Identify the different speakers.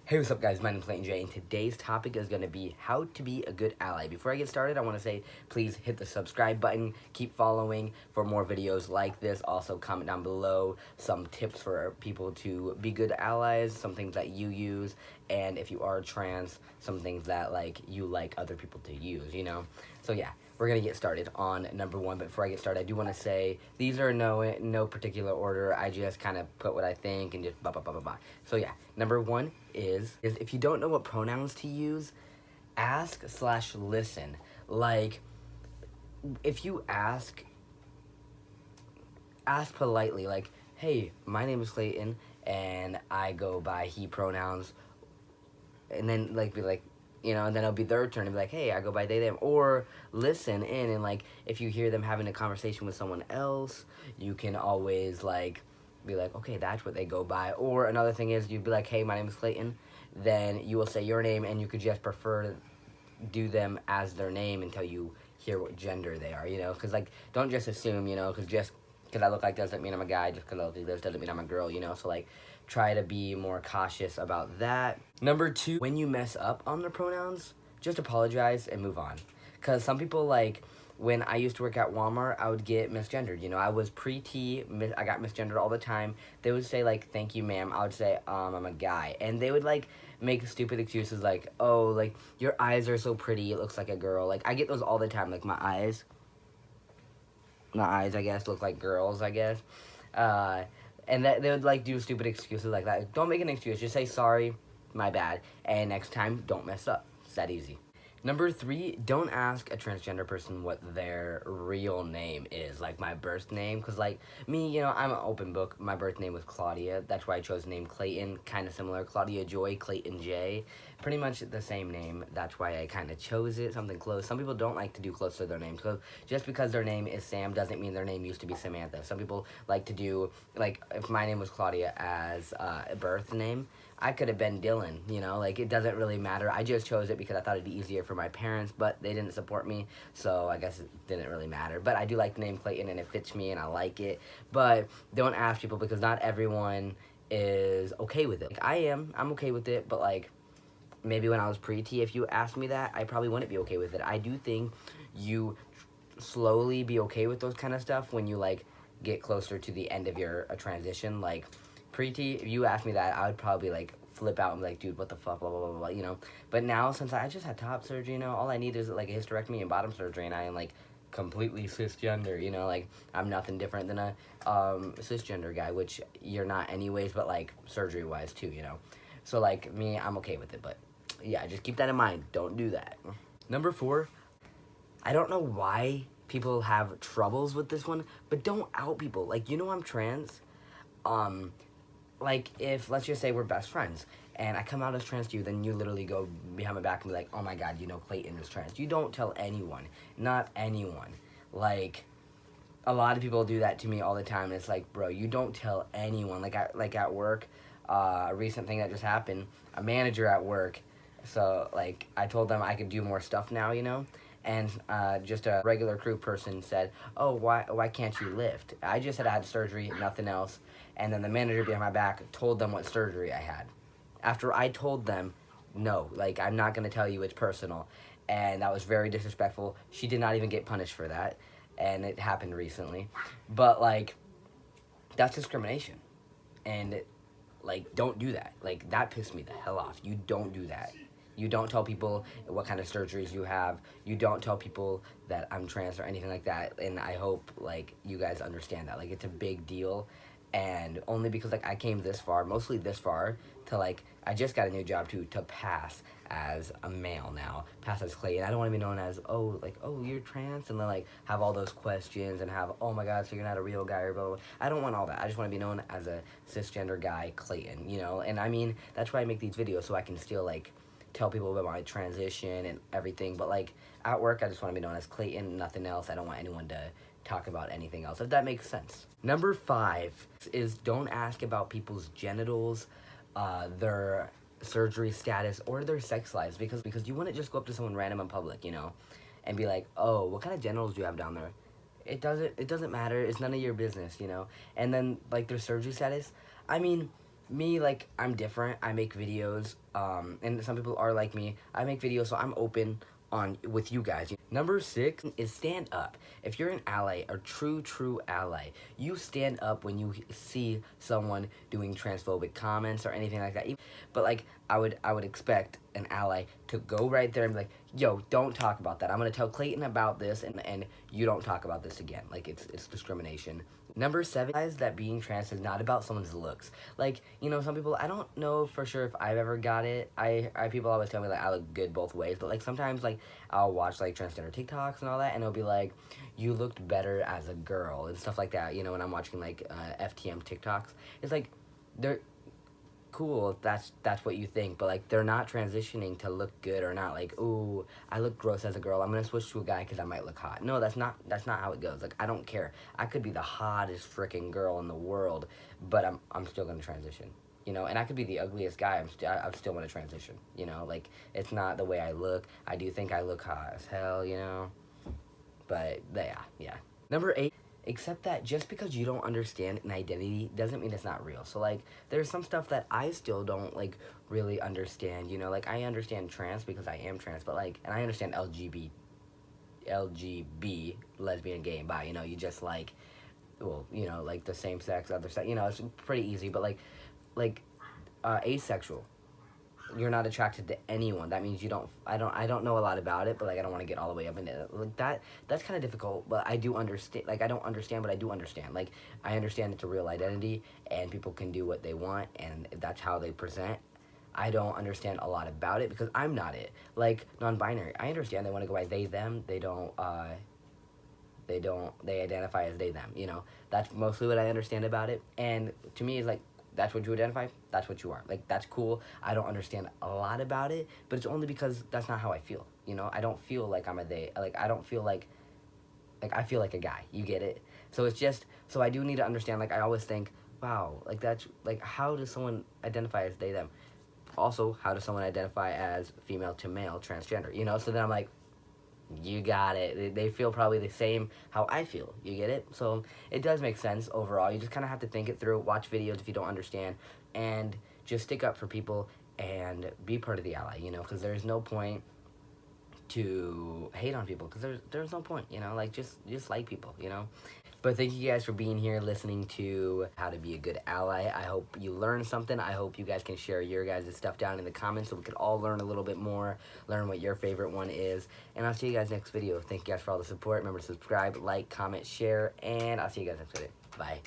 Speaker 1: Hey, what's up guys, my name is Clayton J, and today's topic is going to be how to be a good ally. Before I get started, I want to say, please hit the subscribe button, keep following for more videos like this. Also, comment down below some tips for people to be good allies, some things that you use, and if you are trans, some things that you like other people to use, you know? So yeah, we're going to get started on number one, but before I get started, I do want to say, these are no particular order. I just kind of put what I think and just blah, blah, blah, blah, blah. So yeah, number one is if you don't know what pronouns to use, ask/listen. Like, if you ask politely, like, hey, my name is Clayton, and I go by he pronouns, and then be like, and then it'll be their turn to be like, hey, I go by they, them. Or listen in, and if you hear them having a conversation with someone else, you can always be like, okay, that's what they go by. Or another thing is, you'd be like, hey, my name is Clayton, then you will say your name, and you could just prefer to do them as their name until you hear what gender they are, because don't just assume, because I look like this doesn't mean I'm a guy, just because I look like this doesn't mean I'm a girl, so try to be more cautious about that. Number two, when you mess up on the pronouns, just apologize and move on. Because some people, when I used to work at Walmart, I would get misgendered. I was pre-T, I got misgendered all the time. They would say, thank you, ma'am. I would say, I'm a guy. And they would, make stupid excuses oh, your eyes are so pretty, it looks like a girl. I get those all the time, my eyes, I guess, look like girls, I guess. And they would, do stupid excuses like that. Don't make an excuse. Just say, sorry, my bad. And next time, don't mess up. It's that easy. Number three, don't ask a transgender person what their real name is, my birth name. Because, me, I'm an open book. My birth name was Claudia. That's why I chose the name Clayton. Kind of similar. Claudia Joy, Clayton J. Pretty much the same name. That's why I kind of chose it. Something close. Some people don't like to do close to their names. So just because their name is Sam doesn't mean their name used to be Samantha. Some people like to do, if my name was Claudia as a birth name, I could have been Dylan, it doesn't really matter. I just chose it because I thought it'd be easier for my parents, but they didn't support me, so I guess it didn't really matter. But I do like the name Clayton, and it fits me, and I like it. But don't ask people, because not everyone is okay with it. I'm okay with it, but maybe when I was pre-T, if you asked me that, I probably wouldn't be okay with it. I do think you slowly be okay with those kind of stuff when you get closer to the end of your transition. Pre-T, if you asked me that, I would probably flip out and be like, dude, what the fuck, blah, blah, blah, blah, But now, since I just had top surgery, all I need is a hysterectomy and bottom surgery, and I am completely cisgender, I'm nothing different than a cisgender guy, which you're not anyways, but surgery-wise too, So me, I'm okay with it, but yeah, just keep that in mind. Don't do that. Number four, I don't know why people have troubles with this one, but don't out people. I'm trans. If, let's just say we're best friends, and I come out as trans to you, then you literally go behind my back and be like, oh my god, Clayton is trans. You don't tell anyone. Not anyone. A lot of people do that to me all the time, and it's bro, you don't tell anyone. At work, a recent thing that just happened, a manager at work, so, I told them I could do more stuff now, and just a regular crew person said, oh, why can't you lift? I just said I had surgery, nothing else, and then the manager behind my back told them what surgery I had. After I told them, no, I'm not going to tell you, it's personal, and that was very disrespectful. She did not even get punished for that, and it happened recently, but, that's discrimination, and, don't do that. That pissed me the hell off. You don't do that. You don't tell people what kind of surgeries you have. You don't tell people that I'm trans or anything like that. And I hope, you guys understand that. It's a big deal. And only because, I came this far, mostly this far, to, I just got a new job, too, to pass as a male now. Pass as Clayton. I don't want to be known as, oh, you're trans? And then, have all those questions and have, oh, my God, so you're not a real guy or blah, blah, blah. I don't want all that. I just want to be known as a cisgender guy, Clayton, And, I mean, that's why I make these videos, so I can still, tell people about my transition and everything, but at work I just want to be known as Clayton, nothing else. I don't want anyone to talk about anything else, if that makes sense. Number five is don't ask about people's genitals, their surgery status, or their sex lives, because you wouldn't just go up to someone random in public, and be like, oh, what kind of genitals do you have down there? It doesn't matter. It's none of your business, And then their surgery status, I mean, me, like, I'm different. I make videos, and some people are like me. I make videos, so I'm open on with you guys. Number 6 is stand up. If you're an ally, a true ally, you stand up when you see someone doing transphobic comments or anything like that. But like, I would expect an ally to go right there and be like, yo, don't talk about that. I'm gonna tell Clayton about this, and you don't talk about this again. Like, it's discrimination. Number 7 is that being trans is not about someone's looks. Like, you know, some people, I don't know for sure if I've ever got it. People always tell me, like, I look good both ways. But, like, sometimes, like, I'll watch, like, transgender TikToks and all that, and it'll be like, you looked better as a girl and stuff like that. You know, when I'm watching, like, FTM TikToks. It's like, they're cool if that's what you think, but like, they're not transitioning to look good or not. Like, ooh, I look gross as a girl, I'm gonna switch to a guy because I might look hot. No, that's not how it goes. Like, I don't care. I could be the hottest freaking girl in the world, but I'm still gonna transition. You know, and I could be the ugliest guy. I still want to transition. You know, like, it's not the way I look. I do think I look hot as hell. You know, but yeah. Number 8, accept that just because you don't understand an identity doesn't mean it's not real. So, like, there's some stuff that I still don't, like, really understand, you know? Like, I understand trans because I am trans, but, like, and I understand LGB, lesbian, gay, and bi, you know? You just, like, well, you know, like, the same sex, other sex, you know, it's pretty easy, but, like, asexual. You're not attracted to anyone. That means you don't. I don't know a lot about it, but like, I don't want to get all the way up into it. Like, that's kind of difficult. But I do understand. Like, I don't understand, but I do understand. Like, I understand it's a real identity, and people can do what they want, and that's how they present. I don't understand a lot about it because I'm not it. Like, non-binary, I understand they want to go by they them. They don't. They identify as they them. You know, that's mostly what I understand about it. And to me, it's like, that's what you identify, that's what you are. Like, that's cool. I don't understand a lot about it, but it's only because that's not how I feel. You know, I don't feel like I'm a they. Like, I don't feel like I feel like a guy. You get it? So it's just, so I do need to understand. Like, I always think, wow, like, that's, like, how does someone identify as they them? Also, how does someone identify as female to male transgender? You know, so then I'm like, you got it. They feel probably the same how I feel. You get it? So it does make sense overall. You just kind of have to think it through, watch videos if you don't understand, and just stick up for people and be part of the ally, you know, because there's no point to hate on people, because there's no point, you know, like, just like people, you know. But thank you guys for being here, listening to how to be a good ally. I hope you learned something. I hope you guys can share your guys' stuff down in the comments so we could all learn a little bit more, learn what your favorite one is. And I'll see you guys next video. Thank you guys for all the support. Remember to subscribe, like, comment, share, and I'll see you guys next video. Bye.